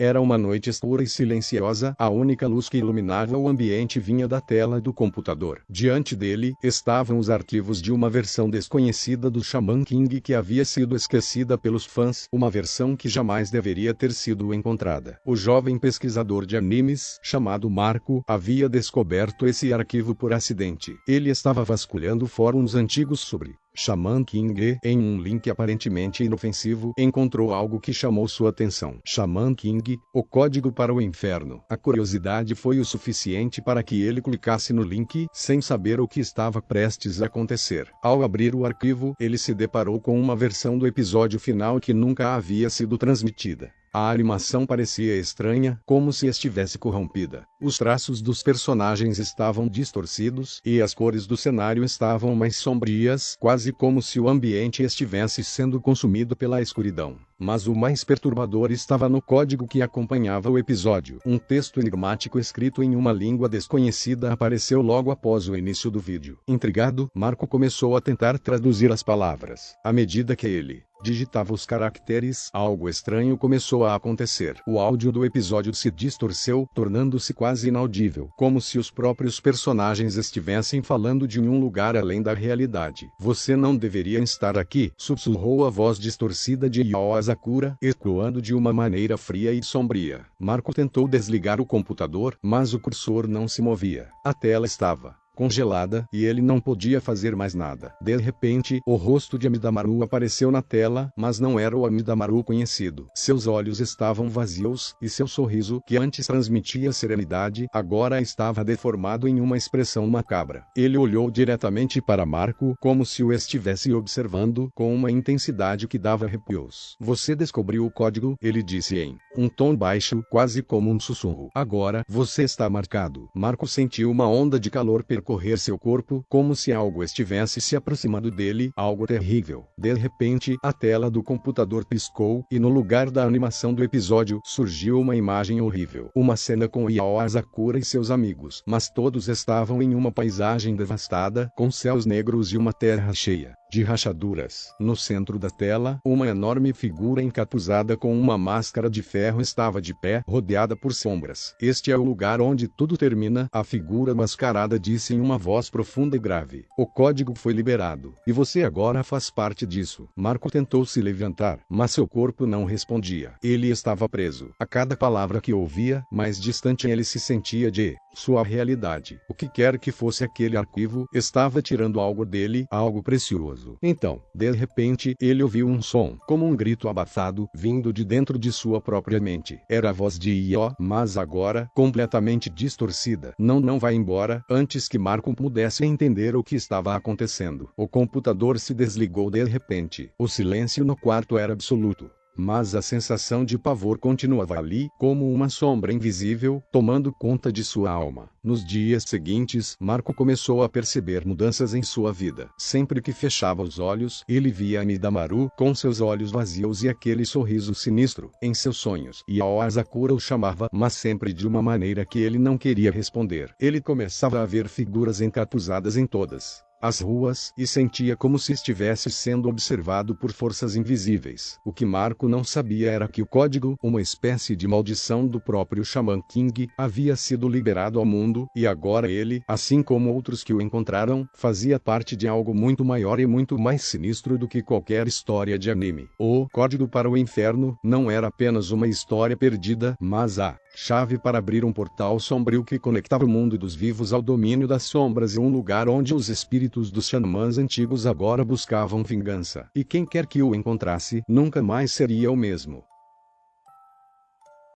Era uma noite escura e silenciosa, a única luz que iluminava o ambiente vinha da tela do computador. Diante dele, estavam os arquivos de uma versão desconhecida do Shaman King que havia sido esquecida pelos fãs, uma versão que jamais deveria ter sido encontrada. O jovem pesquisador de animes, chamado Marco, havia descoberto esse arquivo por acidente. Ele estava vasculhando fóruns antigos sobre Shaman King e, em um link aparentemente inofensivo, encontrou algo que chamou sua atenção. Shaman King, o código para o inferno. A curiosidade foi o suficiente para que ele clicasse no link, sem saber o que estava prestes a acontecer. Ao abrir o arquivo, ele se deparou com uma versão do episódio final que nunca havia sido transmitida. A animação parecia estranha, como se estivesse corrompida. Os traços dos personagens estavam distorcidos, e as cores do cenário estavam mais sombrias, quase como se o ambiente estivesse sendo consumido pela escuridão. Mas o mais perturbador estava no código que acompanhava o episódio. Um texto enigmático escrito em uma língua desconhecida apareceu logo após o início do vídeo. Intrigado, Marco começou a tentar traduzir as palavras. À medida que ele digitava os caracteres, algo estranho começou a acontecer. O áudio do episódio se distorceu, tornando-se quase inaudível, como se os próprios personagens estivessem falando de um lugar além da realidade. "Você não deveria estar aqui", sussurrou a voz distorcida de Yao Asakura, ecoando de uma maneira fria e sombria. Marco tentou desligar o computador, mas o cursor não se movia. A tela estava congelada, e ele não podia fazer mais nada. De repente, o rosto de Amidamaru apareceu na tela, mas não era o Amidamaru conhecido. Seus olhos estavam vazios, e seu sorriso, que antes transmitia serenidade, agora estava deformado em uma expressão macabra. Ele olhou diretamente para Marco, como se o estivesse observando, com uma intensidade que dava arrepios. "Você descobriu o código", ele disse em um tom baixo, quase como um sussurro. "Agora, você está marcado." Marco sentiu uma onda de calor percorrer seu corpo, como se algo estivesse se aproximando dele, algo terrível. De repente, a tela do computador piscou, e no lugar da animação do episódio, surgiu uma imagem horrível. Uma cena com Yao Asakura e seus amigos. Mas todos estavam em uma paisagem devastada, com céus negros e uma terra cheia de rachaduras. No centro da tela, uma enorme figura encapuzada com uma máscara de ferro estava de pé, rodeada por sombras. "Este é o lugar onde tudo termina", a figura mascarada disse em uma voz profunda e grave. "O código foi liberado, e você agora faz parte disso." Marco tentou se levantar, mas seu corpo não respondia. Ele estava preso. A cada palavra que ouvia, mais distante ele se sentia de sua realidade. O que quer que fosse aquele arquivo, estava tirando algo dele, algo precioso. Então, de repente, ele ouviu um som, como um grito abafado, vindo de dentro de sua própria mente. Era a voz de Io, mas agora, completamente distorcida. Não vai embora", antes que Marco pudesse entender o que estava acontecendo. O computador se desligou de repente. O silêncio no quarto era absoluto. Mas a sensação de pavor continuava ali, como uma sombra invisível, tomando conta de sua alma. Nos dias seguintes, Marco começou a perceber mudanças em sua vida. Sempre que fechava os olhos, ele via Amidamaru, com seus olhos vazios e aquele sorriso sinistro, em seus sonhos. Yao Asakura o chamava, mas sempre de uma maneira que ele não queria responder. Ele começava a ver figuras encapuzadas em todas as ruas, e sentia como se estivesse sendo observado por forças invisíveis. O que Marco não sabia era que o código, uma espécie de maldição do próprio Shaman King, havia sido liberado ao mundo, e agora ele, assim como outros que o encontraram, fazia parte de algo muito maior e muito mais sinistro do que qualquer história de anime. O código para o inferno não era apenas uma história perdida, mas a chave para abrir um portal sombrio que conectava o mundo dos vivos ao domínio das sombras e um lugar onde os espíritos dos xamãs antigos agora buscavam vingança. E quem quer que o encontrasse, nunca mais seria o mesmo.